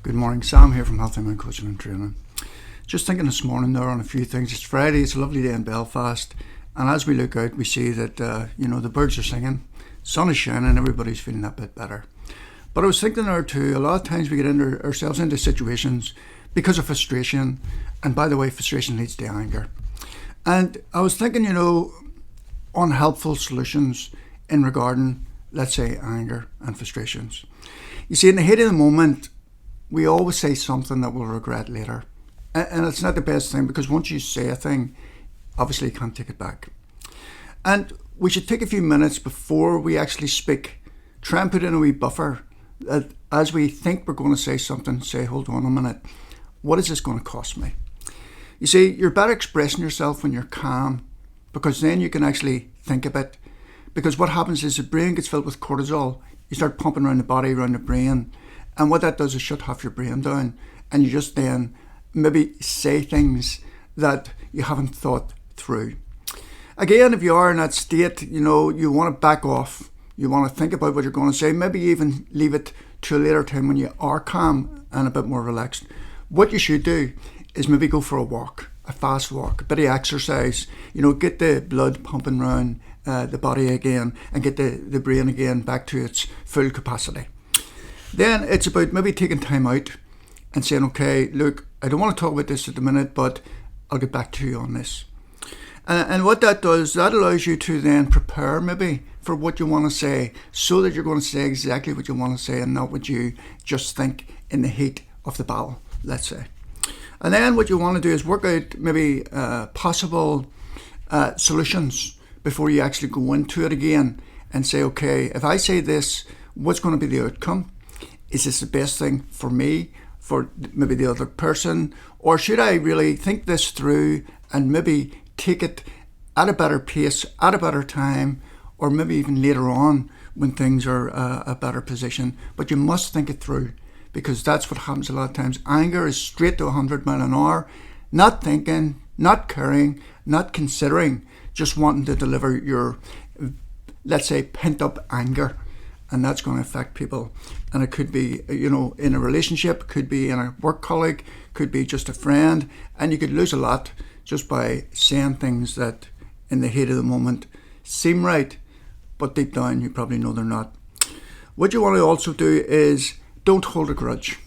Good morning, Sam here from Healthy Mind Coaching and Training. Just thinking this morning there on a few things. It's Friday, it's a lovely day in Belfast, and as we look out we see that the birds are singing, sun is shining, everybody's feeling a bit better. But I was thinking there too, a lot of times we get ourselves into situations because of frustration, and by the way, frustration leads to anger. And I was thinking, unhelpful solutions in regarding, let's say, anger and frustrations. You see, in the heat of the moment, we always say something that we'll regret later. And it's not the best thing, because once you say a thing, obviously you can't take it back. And we should take a few minutes before we actually speak. Try and put in a wee buffer. That as we think we're going to say something, say, hold on a minute, what is this going to cost me? You see, you're better expressing yourself when you're calm, because then you can actually think a bit. Because what happens is the brain gets filled with cortisol. You start pumping around the body, around the brain. And what that does is shut half your brain down, and you just then maybe say things that you haven't thought through. Again, if you are in that state, you want to back off. You want to think about what you're going to say. Maybe even leave it to a later time when you are calm and a bit more relaxed. What you should do is maybe go for a walk, a fast walk, a bit of exercise. Get the blood pumping around the body again, and get the brain again back to its full capacity. Then it's about maybe taking time out and saying, okay, look, I don't want to talk about this at the minute, but I'll get back to you on this. And what that does, that allows you to then prepare maybe for what you want to say, so that you're going to say exactly what you want to say and not what you just think in the heat of the battle, let's say. And then what you want to do is work out maybe possible solutions before you actually go into it again and say, okay, if I say this, what's going to be the outcome? Is this the best thing for me, for maybe the other person? Or should I really think this through and maybe take it at a better pace, at a better time, or maybe even later on when things are a better position? But you must think it through, because that's what happens a lot of times. Anger is straight to 100 miles an hour, not thinking, not caring, not considering, just wanting to deliver your, let's say, pent up anger. And that's going to affect people. And it could be, in a relationship, could be in a work colleague, could be just a friend. And you could lose a lot just by saying things that in the heat of the moment seem right, but deep down you probably know they're not. What you want to also do is don't hold a grudge.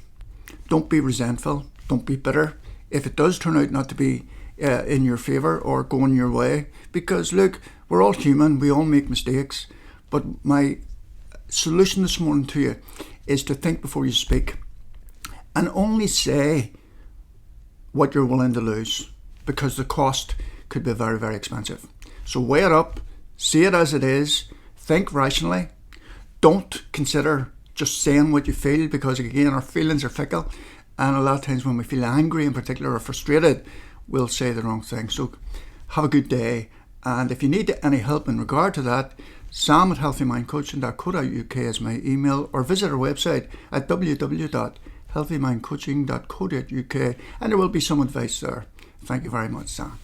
Don't be resentful. Don't be bitter if it does turn out not to be in your favour or going your way. Because look, we're all human. We all make mistakes. But my solution this morning to you is to think before you speak, and only say what you're willing to lose, because the cost could be very, very expensive. So weigh it up, see it as it is, think rationally. Don't consider just saying what you feel, because again, our feelings are fickle, and a lot of times when we feel angry in particular or frustrated, we'll say the wrong thing. So have a good day, and if you need any help in regard to that, sam@healthymindcoaching.co.uk is my email, or visit our website at www.healthymindcoaching.co.uk, and there will be some advice there. Thank you very much, Sam.